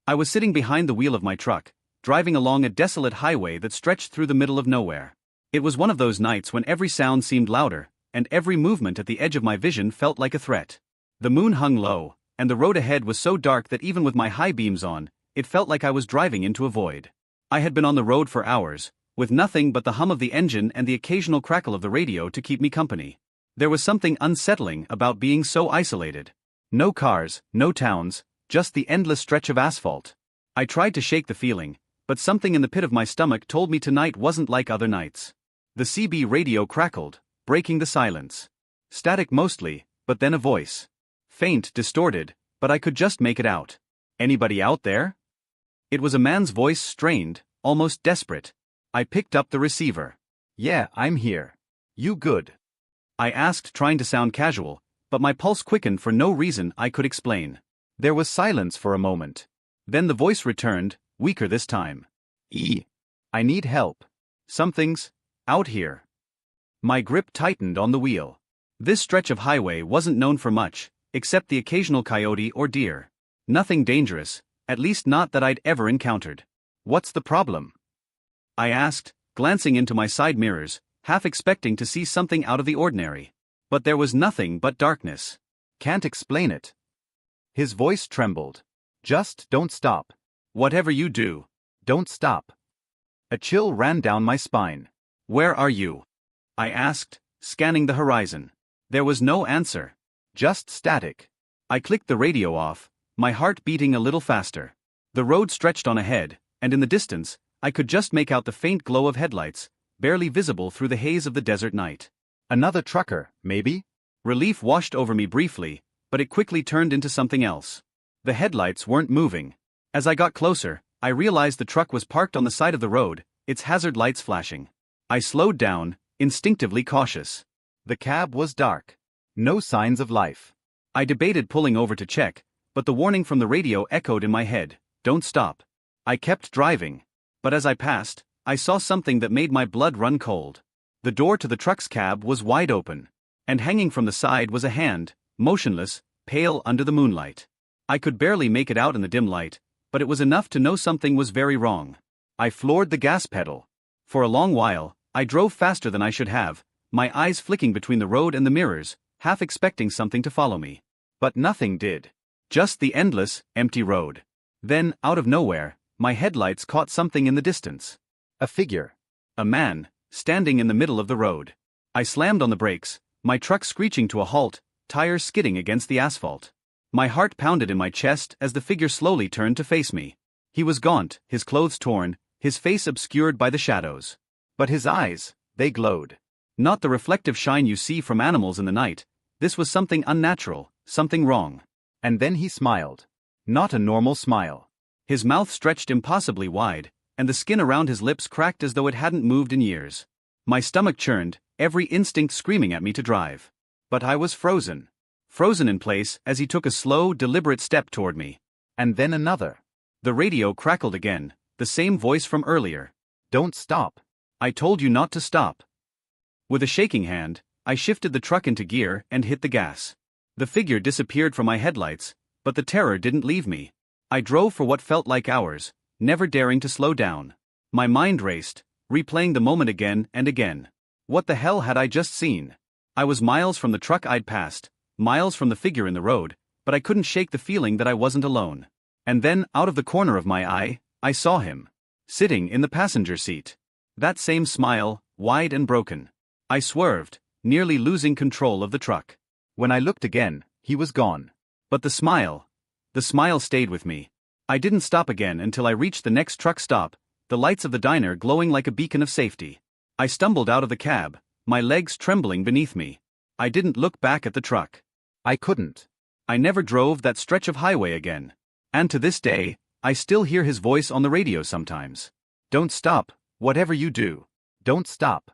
I was sitting behind the wheel of my truck, driving along a desolate highway that stretched through the middle of nowhere. It was one of those nights when every sound seemed louder, and every movement at the edge of my vision felt like a threat. The moon hung low, and the road ahead was so dark that even with my high beams on, it felt like I was driving into a void. I had been on the road for hours, with nothing but the hum of the engine and the occasional crackle of the radio to keep me company. There was something unsettling about being so isolated. No cars, no towns, just the endless stretch of asphalt. I tried to shake the feeling, but something in the pit of my stomach told me tonight wasn't like other nights. The CB radio crackled, breaking the silence. Static mostly, but then a voice. Faint, distorted, but I could just make it out. "Anybody out there?" It was a man's voice, strained, almost desperate. I picked up the receiver. "Yeah, I'm here. You good?" I asked, trying to sound casual, but my pulse quickened for no reason I could explain. There was silence for a moment. Then the voice returned, weaker this time. I need help. Something's out here." My grip tightened on the wheel. This stretch of highway wasn't known for much, except the occasional coyote or deer. Nothing dangerous, at least not that I'd ever encountered. "What's the problem?" I asked, glancing into my side mirrors, half expecting to see something out of the ordinary. But there was nothing but darkness. "Can't explain it." His voice trembled. "Just don't stop. Whatever you do, don't stop." A chill ran down my spine. "Where are you?" I asked, scanning the horizon. There was no answer. Just static. I clicked the radio off, my heart beating a little faster. The road stretched on ahead, and in the distance, I could just make out the faint glow of headlights, barely visible through the haze of the desert night. Another trucker, maybe? Relief washed over me briefly, but it quickly turned into something else. The headlights weren't moving. As I got closer, I realized the truck was parked on the side of the road, its hazard lights flashing. I slowed down, instinctively cautious. The cab was dark. No signs of life. I debated pulling over to check, but the warning from the radio echoed in my head, "Don't stop." I kept driving. But as I passed, I saw something that made my blood run cold. The door to the truck's cab was wide open, and hanging from the side was a hand, motionless, pale under the moonlight. I could barely make it out in the dim light, but it was enough to know something was very wrong. I floored the gas pedal. For a long while, I drove faster than I should have, my eyes flicking between the road and the mirrors, half expecting something to follow me. But nothing did. Just the endless, empty road. Then, out of nowhere, my headlights caught something in the distance. A figure. A man, standing in the middle of the road. I slammed on the brakes, my truck screeching to a halt, tires skidding against the asphalt. My heart pounded in my chest as the figure slowly turned to face me. He was gaunt, his clothes torn, his face obscured by the shadows. But his eyes, they glowed. Not the reflective shine you see from animals in the night. This was something unnatural, something wrong. And then he smiled. Not a normal smile. His mouth stretched impossibly wide, and the skin around his lips cracked as though it hadn't moved in years. My stomach churned, every instinct screaming at me to drive. But I was frozen. Frozen in place as he took a slow, deliberate step toward me. And then another. The radio crackled again, the same voice from earlier. "Don't stop. I told you not to stop." With a shaking hand, I shifted the truck into gear and hit the gas. The figure disappeared from my headlights, but the terror didn't leave me. I drove for what felt like hours, never daring to slow down. My mind raced, replaying the moment again and again. What the hell had I just seen? I was miles from the truck I'd passed, miles from the figure in the road, but I couldn't shake the feeling that I wasn't alone. And then, out of the corner of my eye, I saw him. Sitting in the passenger seat. That same smile, wide and broken. I swerved, nearly losing control of the truck. When I looked again, he was gone. But the smile stayed with me. I didn't stop again until I reached the next truck stop, the lights of the diner glowing like a beacon of safety. I stumbled out of the cab, my legs trembling beneath me. I didn't look back at the truck. I couldn't. I never drove that stretch of highway again. And to this day, I still hear his voice on the radio sometimes. "Don't stop, whatever you do. Don't stop."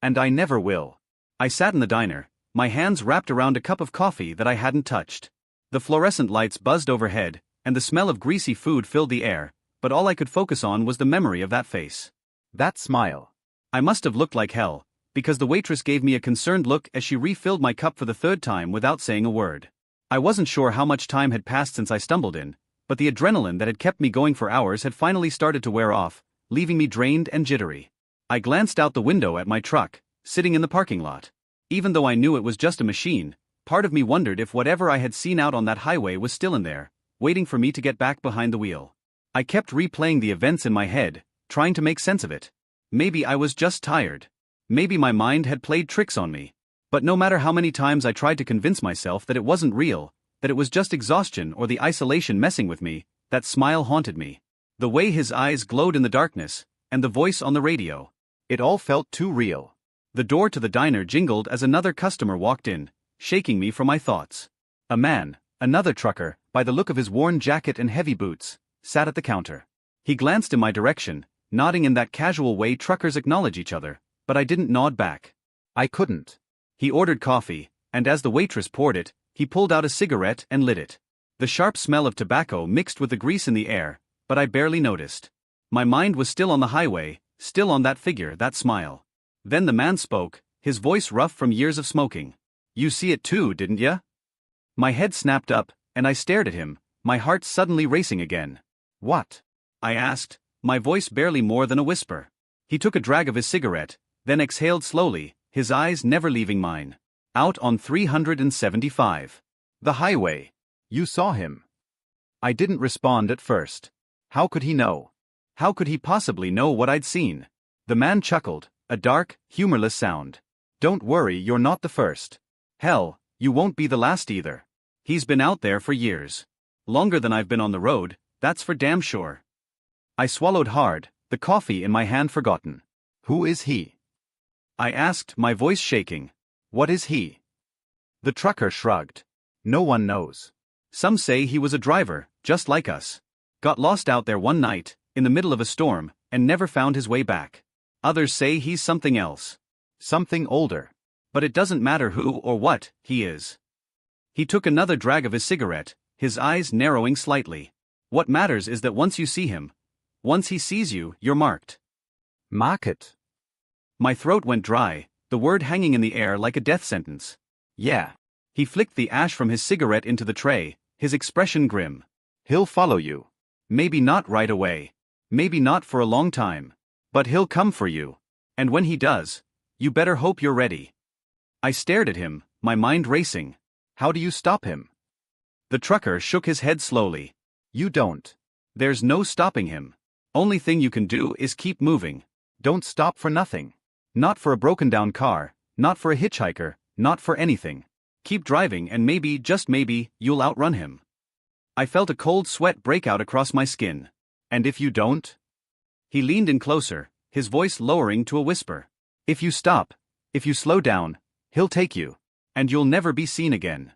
And I never will. I sat in the diner, my hands wrapped around a cup of coffee that I hadn't touched. The fluorescent lights buzzed overhead, and the smell of greasy food filled the air, but all I could focus on was the memory of that face. That smile. I must have looked like hell, because the waitress gave me a concerned look as she refilled my cup for the third time without saying a word. I wasn't sure how much time had passed since I stumbled in, but the adrenaline that had kept me going for hours had finally started to wear off, leaving me drained and jittery. I glanced out the window at my truck, sitting in the parking lot. Even though I knew it was just a machine, part of me wondered if whatever I had seen out on that highway was still in there, waiting for me to get back behind the wheel. I kept replaying the events in my head, trying to make sense of it. Maybe I was just tired. Maybe my mind had played tricks on me. But no matter how many times I tried to convince myself that it wasn't real, that it was just exhaustion or the isolation messing with me, that smile haunted me. The way his eyes glowed in the darkness, and the voice on the radio. It all felt too real. The door to the diner jingled as another customer walked in, shaking me from my thoughts. A man, another trucker, by the look of his worn jacket and heavy boots, sat at the counter. He glanced in my direction, nodding in that casual way truckers acknowledge each other, but I didn't nod back. I couldn't. He ordered coffee, and as the waitress poured it, he pulled out a cigarette and lit it. The sharp smell of tobacco mixed with the grease in the air, but I barely noticed. My mind was still on the highway, still on that figure, that smile. Then the man spoke, his voice rough from years of smoking. "You see it too, didn't ya?" My head snapped up, and I stared at him, my heart suddenly racing again. "What?" I asked, my voice barely more than a whisper. He took a drag of his cigarette, then exhaled slowly, his eyes never leaving mine. "Out on 375. The highway. You saw him." I didn't respond at first. How could he know? How could he possibly know what I'd seen? The man chuckled, a dark, humorless sound. "Don't worry, you're not the first. Hell, you won't be the last either. He's been out there for years. Longer than I've been on the road, that's for damn sure." I swallowed hard, the coffee in my hand forgotten. "Who is he?" I asked, my voice shaking. "What is he?" The trucker shrugged. "No one knows. Some say he was a driver, just like us. Got lost out there one night, in the middle of a storm, and never found his way back. Others say he's something else. Something older. But it doesn't matter who or what he is." He took another drag of his cigarette, his eyes narrowing slightly. "What matters is that once you see him, once he sees you, you're marked." "Market?" My throat went dry, the word hanging in the air like a death sentence. "Yeah." He flicked the ash from his cigarette into the tray, his expression grim. "He'll follow you. Maybe not right away. Maybe not for a long time. But he'll come for you. And when he does, you better hope you're ready." I stared at him, my mind racing. "How do you stop him?" The trucker shook his head slowly. "You don't. There's no stopping him. Only thing you can do is keep moving. Don't stop for nothing. Not for a broken down car, not for a hitchhiker, not for anything. Keep driving and maybe, just maybe, you'll outrun him." I felt a cold sweat break out across my skin. "And if you don't?" He leaned in closer, his voice lowering to a whisper. "If you stop, if you slow down, he'll take you. And you'll never be seen again."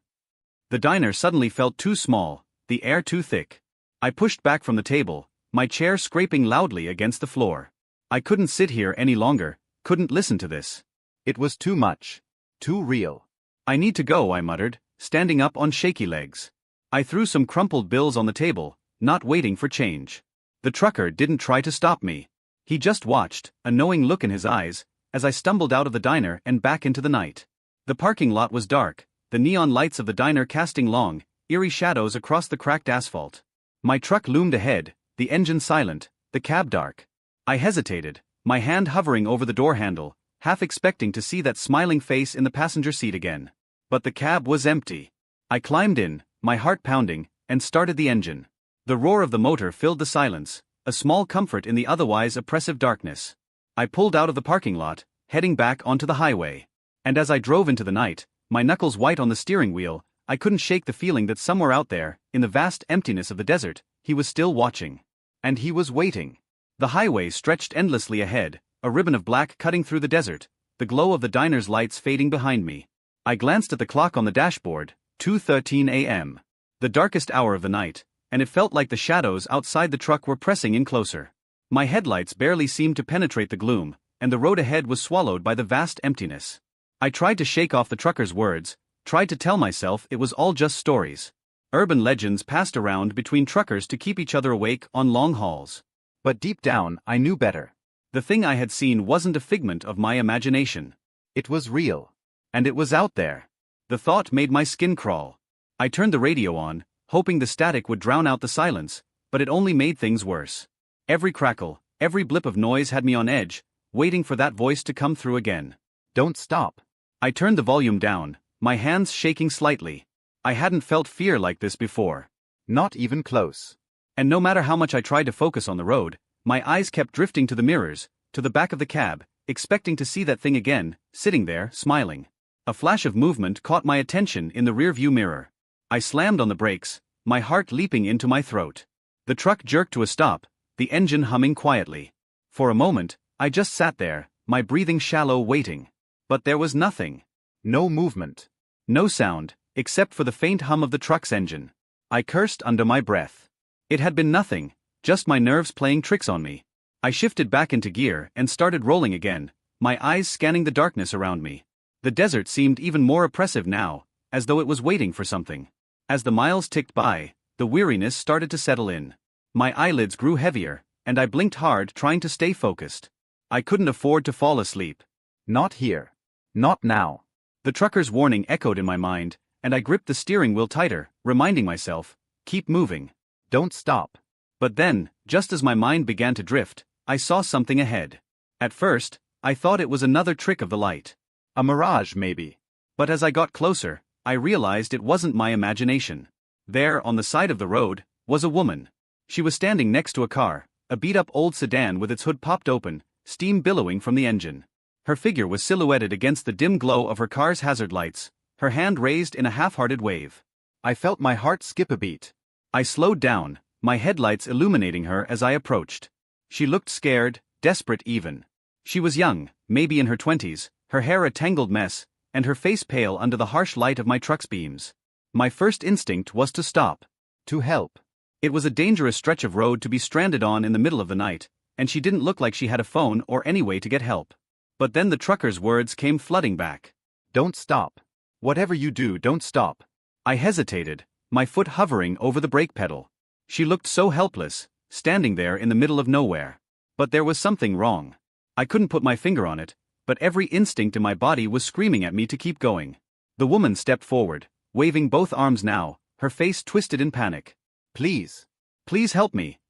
The diner suddenly felt too small, the air too thick. I pushed back from the table, my chair scraping loudly against the floor. I couldn't sit here any longer, couldn't listen to this. It was too much. Too real. "I need to go," I muttered, standing up on shaky legs. I threw some crumpled bills on the table, not waiting for change. The trucker didn't try to stop me. He just watched, a knowing look in his eyes, as I stumbled out of the diner and back into the night. The parking lot was dark, the neon lights of the diner casting long, eerie shadows across the cracked asphalt. My truck loomed ahead, the engine silent, the cab dark. I hesitated, my hand hovering over the door handle, half expecting to see that smiling face in the passenger seat again. But the cab was empty. I climbed in, my heart pounding, and started the engine. The roar of the motor filled the silence, a small comfort in the otherwise oppressive darkness. I pulled out of the parking lot, heading back onto the highway. And as I drove into the night, my knuckles white on the steering wheel, I couldn't shake the feeling that somewhere out there, in the vast emptiness of the desert, he was still watching. And he was waiting. The highway stretched endlessly ahead, a ribbon of black cutting through the desert, the glow of the diner's lights fading behind me. I glanced at the clock on the dashboard, 2:13 a.m. The darkest hour of the night, and it felt like the shadows outside the truck were pressing in closer. My headlights barely seemed to penetrate the gloom, and the road ahead was swallowed by the vast emptiness. I tried to shake off the trucker's words, tried to tell myself it was all just stories. Urban legends passed around between truckers to keep each other awake on long hauls. But deep down, I knew better. The thing I had seen wasn't a figment of my imagination. It was real. And it was out there. The thought made my skin crawl. I turned the radio on, hoping the static would drown out the silence, but it only made things worse. Every crackle, every blip of noise had me on edge, waiting for that voice to come through again. Don't stop. I turned the volume down, my hands shaking slightly. I hadn't felt fear like this before. Not even close. And no matter how much I tried to focus on the road, my eyes kept drifting to the mirrors, to the back of the cab, expecting to see that thing again, sitting there, smiling. A flash of movement caught my attention in the rearview mirror. I slammed on the brakes, my heart leaping into my throat. The truck jerked to a stop, the engine humming quietly. For a moment, I just sat there, my breathing shallow, waiting. But there was nothing. No movement. No sound, except for the faint hum of the truck's engine. I cursed under my breath. It had been nothing, just my nerves playing tricks on me. I shifted back into gear and started rolling again, my eyes scanning the darkness around me. The desert seemed even more oppressive now, as though it was waiting for something. As the miles ticked by, the weariness started to settle in. My eyelids grew heavier, and I blinked hard trying to stay focused. I couldn't afford to fall asleep. Not here. Not now. The trucker's warning echoed in my mind, and I gripped the steering wheel tighter, reminding myself, keep moving. Don't stop. But then, just as my mind began to drift, I saw something ahead. At first, I thought it was another trick of the light. A mirage, maybe. But as I got closer, I realized it wasn't my imagination. There, on the side of the road, was a woman. She was standing next to a car, a beat-up old sedan with its hood popped open, steam billowing from the engine. Her figure was silhouetted against the dim glow of her car's hazard lights, her hand raised in a half-hearted wave. I felt my heart skip a beat. I slowed down, my headlights illuminating her as I approached. She looked scared, desperate even. She was young, maybe in her 20s, her hair a tangled mess, and her face pale under the harsh light of my truck's beams. My first instinct was to stop. To help. It was a dangerous stretch of road to be stranded on in the middle of the night, and she didn't look like she had a phone or any way to get help. But then the trucker's words came flooding back. Don't stop. Whatever you do, don't stop. I hesitated, my foot hovering over the brake pedal. She looked so helpless, standing there in the middle of nowhere. But there was something wrong. I couldn't put my finger on it, but every instinct in my body was screaming at me to keep going. The woman stepped forward, waving both arms now, her face twisted in panic. Please. Please help me,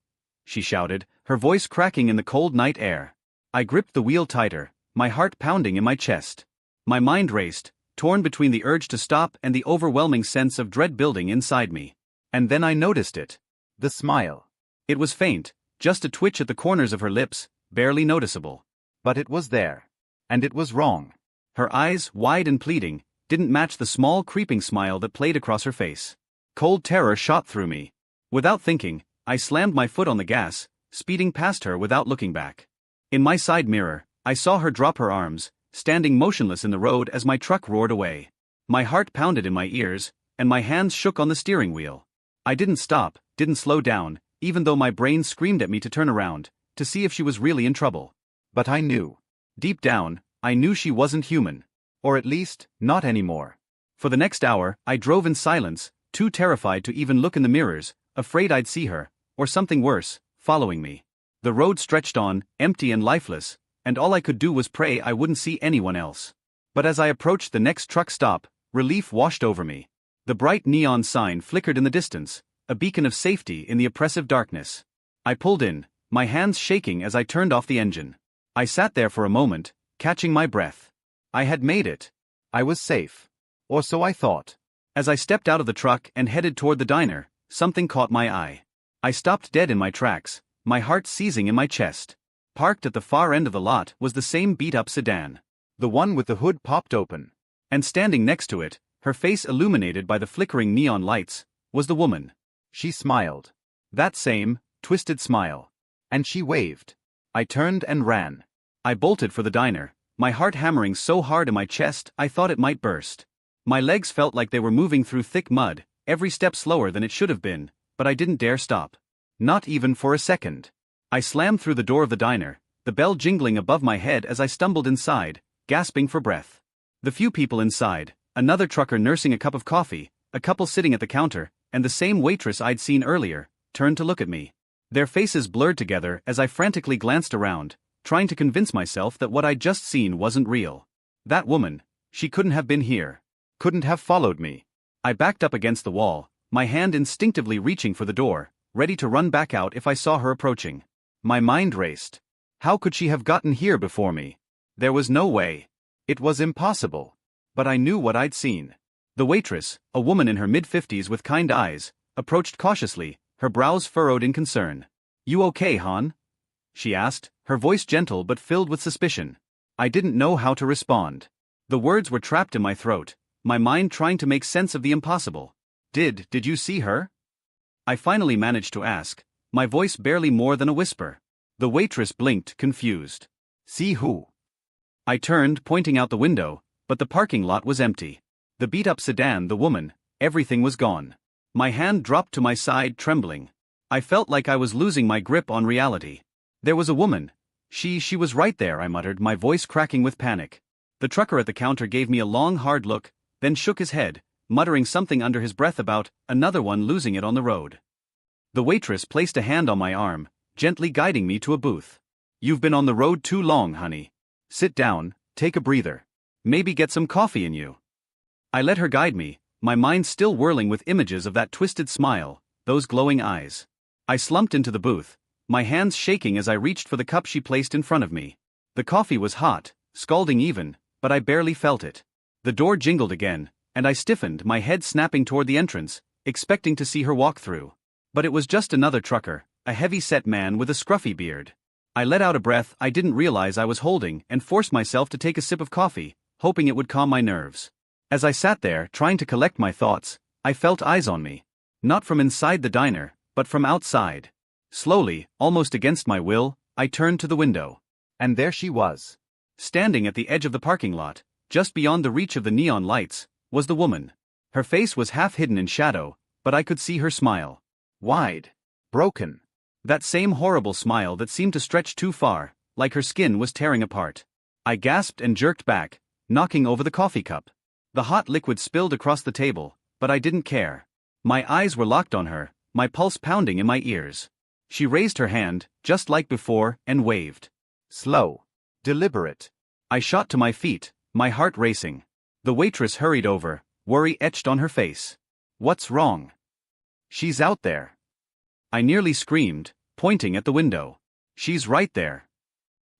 she shouted, her voice cracking in the cold night air. I gripped the wheel tighter, my heart pounding in my chest. My mind raced, torn between the urge to stop and the overwhelming sense of dread building inside me. And then I noticed it. The smile. It was faint, just a twitch at the corners of her lips, barely noticeable. But it was there. And it was wrong. Her eyes, wide and pleading, didn't match the small creeping smile that played across her face. Cold terror shot through me. Without thinking, I slammed my foot on the gas, speeding past her without looking back. In my side mirror, I saw her drop her arms, standing motionless in the road as my truck roared away. My heart pounded in my ears, and my hands shook on the steering wheel. I didn't stop, didn't slow down, even though my brain screamed at me to turn around, to see if she was really in trouble. But I knew. Deep down, I knew she wasn't human. Or at least, not anymore. For the next hour, I drove in silence, too terrified to even look in the mirrors, afraid I'd see her, or something worse, following me. The road stretched on, empty and lifeless, and all I could do was pray I wouldn't see anyone else. But as I approached the next truck stop, relief washed over me. The bright neon sign flickered in the distance, a beacon of safety in the oppressive darkness. I pulled in, my hands shaking as I turned off the engine. I sat there for a moment, catching my breath. I had made it. I was safe. Or so I thought. As I stepped out of the truck and headed toward the diner, something caught my eye. I stopped dead in my tracks, my heart seizing in my chest. Parked at the far end of the lot was the same beat-up sedan. The one with the hood popped open. And standing next to it, her face illuminated by the flickering neon lights, was the woman. She smiled. That same, twisted smile. And she waved. I turned and ran. I bolted for the diner, my heart hammering so hard in my chest I thought it might burst. My legs felt like they were moving through thick mud, every step slower than it should have been, but I didn't dare stop. Not even for a second. I slammed through the door of the diner, the bell jingling above my head as I stumbled inside, gasping for breath. The few people inside, another trucker nursing a cup of coffee, a couple sitting at the counter, and the same waitress I'd seen earlier, turned to look at me. Their faces blurred together as I frantically glanced around, trying to convince myself that what I'd just seen wasn't real. That woman, she couldn't have been here. Couldn't have followed me. I backed up against the wall, my hand instinctively reaching for the door, ready to run back out if I saw her approaching. My mind raced. How could she have gotten here before me? There was no way. It was impossible. But I knew what I'd seen. The waitress, a woman in her mid-50s with kind eyes, approached cautiously, her brows furrowed in concern. "You okay, Han?" she asked, her voice gentle but filled with suspicion. I didn't know how to respond. The words were trapped in my throat, my mind trying to make sense of the impossible. Did you see her?" I finally managed to ask, my voice barely more than a whisper. The waitress blinked, confused. "See who?" I turned, pointing out the window, but the parking lot was empty. The beat-up sedan, the woman, everything was gone. My hand dropped to my side, trembling. I felt like I was losing my grip on reality. There was a woman. She was right there, I muttered, my voice cracking with panic. The trucker at the counter gave me a long, hard look, then shook his head, muttering something under his breath about another one losing it on the road. The waitress placed a hand on my arm, gently guiding me to a booth. "You've been on the road too long, honey. Sit down, take a breather. Maybe get some coffee in you." I let her guide me, my mind still whirling with images of that twisted smile, those glowing eyes. I slumped into the booth, my hands shaking as I reached for the cup she placed in front of me. The coffee was hot, scalding even, but I barely felt it. The door jingled again, and I stiffened, my head snapping toward the entrance, expecting to see her walk through. But it was just another trucker, a heavy-set man with a scruffy beard. I let out a breath I didn't realize I was holding and forced myself to take a sip of coffee, hoping it would calm my nerves. As I sat there, trying to collect my thoughts, I felt eyes on me. Not from inside the diner, but from outside. Slowly, almost against my will, I turned to the window. And there she was. Standing at the edge of the parking lot, just beyond the reach of the neon lights, was the woman. Her face was half hidden in shadow, but I could see her smile. Wide. Broken. That same horrible smile that seemed to stretch too far, like her skin was tearing apart. I gasped and jerked back, knocking over the coffee cup. The hot liquid spilled across the table, but I didn't care. My eyes were locked on her, my pulse pounding in my ears. She raised her hand, just like before, and waved. Slow. Deliberate. I shot to my feet, my heart racing. The waitress hurried over, worry etched on her face. "What's wrong?" "She's out there." I nearly screamed, pointing at the window. "She's right there."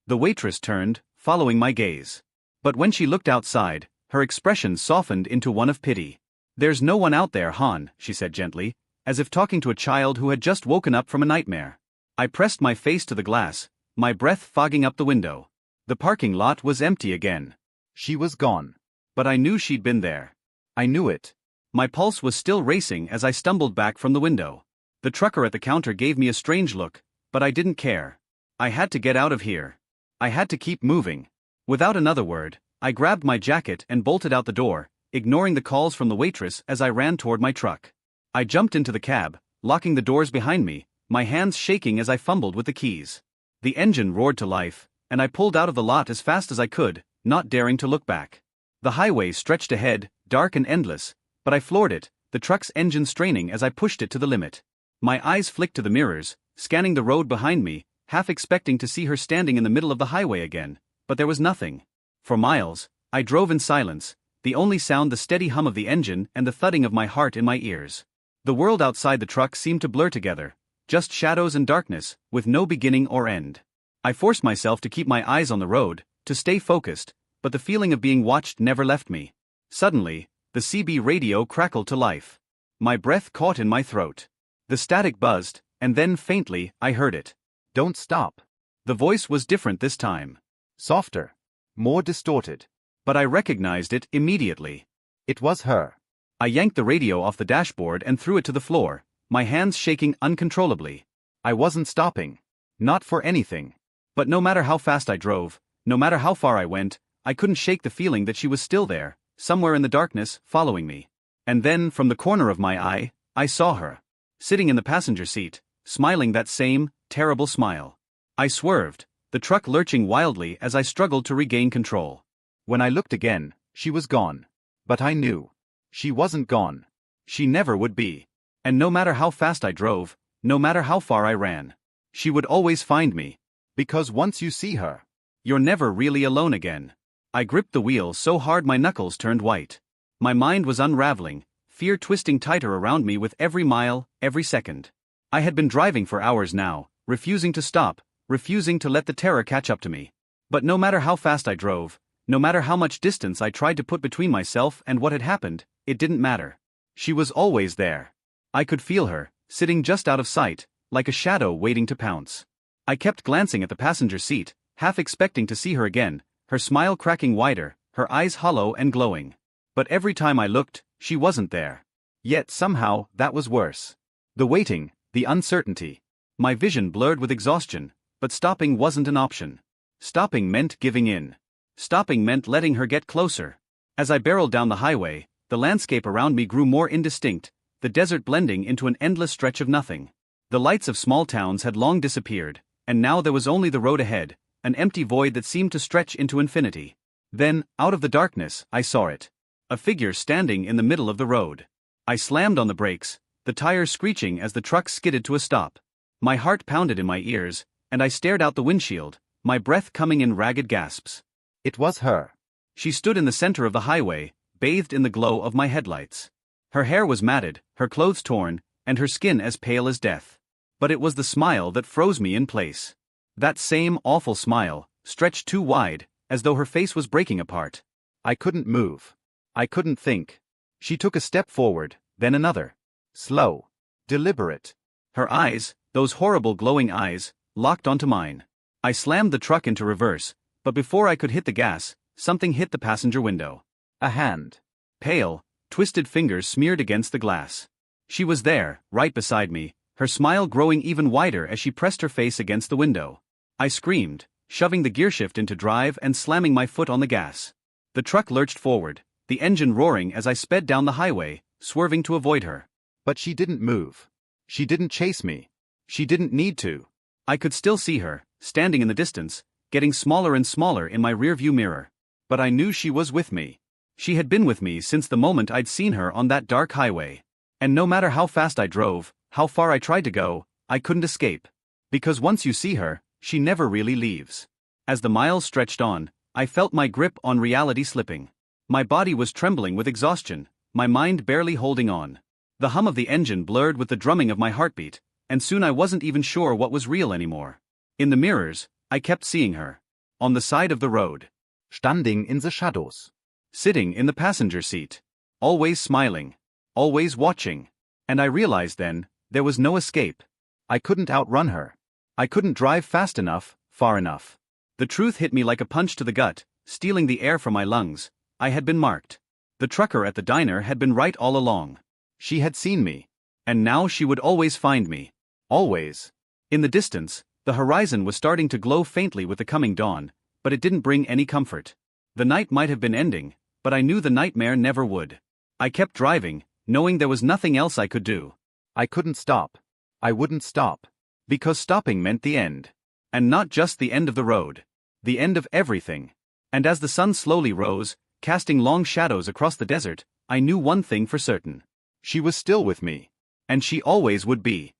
The waitress turned, following my gaze. But when she looked outside, her expression softened into one of pity. "There's no one out there, Han," she said gently, as if talking to a child who had just woken up from a nightmare. I pressed my face to the glass, my breath fogging up the window. The parking lot was empty again. She was gone. But I knew she'd been there. I knew it. My pulse was still racing as I stumbled back from the window. The trucker at the counter gave me a strange look, but I didn't care. I had to get out of here. I had to keep moving. Without another word, I grabbed my jacket and bolted out the door, ignoring the calls from the waitress as I ran toward my truck. I jumped into the cab, locking the doors behind me, my hands shaking as I fumbled with the keys. The engine roared to life, and I pulled out of the lot as fast as I could, not daring to look back. The highway stretched ahead, dark and endless, but I floored it, the truck's engine straining as I pushed it to the limit. My eyes flicked to the mirrors, scanning the road behind me, half expecting to see her standing in the middle of the highway again, but there was nothing. For miles, I drove in silence, the only sound the steady hum of the engine and the thudding of my heart in my ears. The world outside the truck seemed to blur together, just shadows and darkness, with no beginning or end. I forced myself to keep my eyes on the road, to stay focused, but the feeling of being watched never left me. Suddenly, the CB radio crackled to life. My breath caught in my throat. The static buzzed, and then faintly, I heard it. "Don't stop." The voice was different this time. Softer. More distorted. But I recognized it immediately. It was her. I yanked the radio off the dashboard and threw it to the floor, my hands shaking uncontrollably. I wasn't stopping. Not for anything. But no matter how fast I drove, no matter how far I went, I couldn't shake the feeling that she was still there, somewhere in the darkness, following me. And then, from the corner of my eye, I saw her. Sitting in the passenger seat, smiling that same, terrible smile. I swerved, the truck lurching wildly as I struggled to regain control. When I looked again, she was gone. But I knew. She wasn't gone. She never would be. And no matter how fast I drove, no matter how far I ran, she would always find me. Because once you see her, you're never really alone again. I gripped the wheel so hard my knuckles turned white. My mind was unraveling, fear twisting tighter around me with every mile, every second. I had been driving for hours now, refusing to stop, refusing to let the terror catch up to me. But no matter how fast I drove, no matter how much distance I tried to put between myself and what had happened, it didn't matter. She was always there. I could feel her, sitting just out of sight, like a shadow waiting to pounce. I kept glancing at the passenger seat, half expecting to see her again, her smile cracking wider, her eyes hollow and glowing. But every time I looked, she wasn't there. Yet somehow, that was worse. The waiting, the uncertainty. My vision blurred with exhaustion, but stopping wasn't an option. Stopping meant giving in. Stopping meant letting her get closer. As I barreled down the highway, the landscape around me grew more indistinct, the desert blending into an endless stretch of nothing. The lights of small towns had long disappeared, and now there was only the road ahead, an empty void that seemed to stretch into infinity. Then, out of the darkness, I saw it. A figure standing in the middle of the road. I slammed on the brakes, the tires screeching as the truck skidded to a stop. My heart pounded in my ears, and I stared out the windshield, my breath coming in ragged gasps. It was her. She stood in the center of the highway, bathed in the glow of my headlights. Her hair was matted, her clothes torn, and her skin as pale as death. But it was the smile that froze me in place. That same awful smile, stretched too wide, as though her face was breaking apart. I couldn't move. I couldn't think. She took a step forward, then another. Slow. Deliberate. Her eyes, those horrible glowing eyes, locked onto mine. I slammed the truck into reverse, but before I could hit the gas, something hit the passenger window. A hand. Pale, twisted fingers smeared against the glass. She was there, right beside me, her smile growing even wider as she pressed her face against the window. I screamed, shoving the gearshift into drive and slamming my foot on the gas. The truck lurched forward, the engine roaring as I sped down the highway, swerving to avoid her. But she didn't move. She didn't chase me. She didn't need to. I could still see her, standing in the distance, getting smaller and smaller in my rearview mirror. But I knew she was with me. She had been with me since the moment I'd seen her on that dark highway. And no matter how fast I drove, how far I tried to go, I couldn't escape. Because once you see her, she never really leaves. As the miles stretched on, I felt my grip on reality slipping. My body was trembling with exhaustion, my mind barely holding on. The hum of the engine blurred with the drumming of my heartbeat, and soon I wasn't even sure what was real anymore. In the mirrors, I kept seeing her. On the side of the road. Standing in the shadows. Sitting in the passenger seat. Always smiling. Always watching. And I realized then, there was no escape. I couldn't outrun her. I couldn't drive fast enough, far enough. The truth hit me like a punch to the gut, stealing the air from my lungs. I had been marked. The trucker at the diner had been right all along. She had seen me. And now she would always find me. Always. In the distance, the horizon was starting to glow faintly with the coming dawn, but it didn't bring any comfort. The night might have been ending, but I knew the nightmare never would. I kept driving, knowing there was nothing else I could do. I couldn't stop. I wouldn't stop. Because stopping meant the end. And not just the end of the road. The end of everything. And as the sun slowly rose, casting long shadows across the desert, I knew one thing for certain. She was still with me. And she always would be.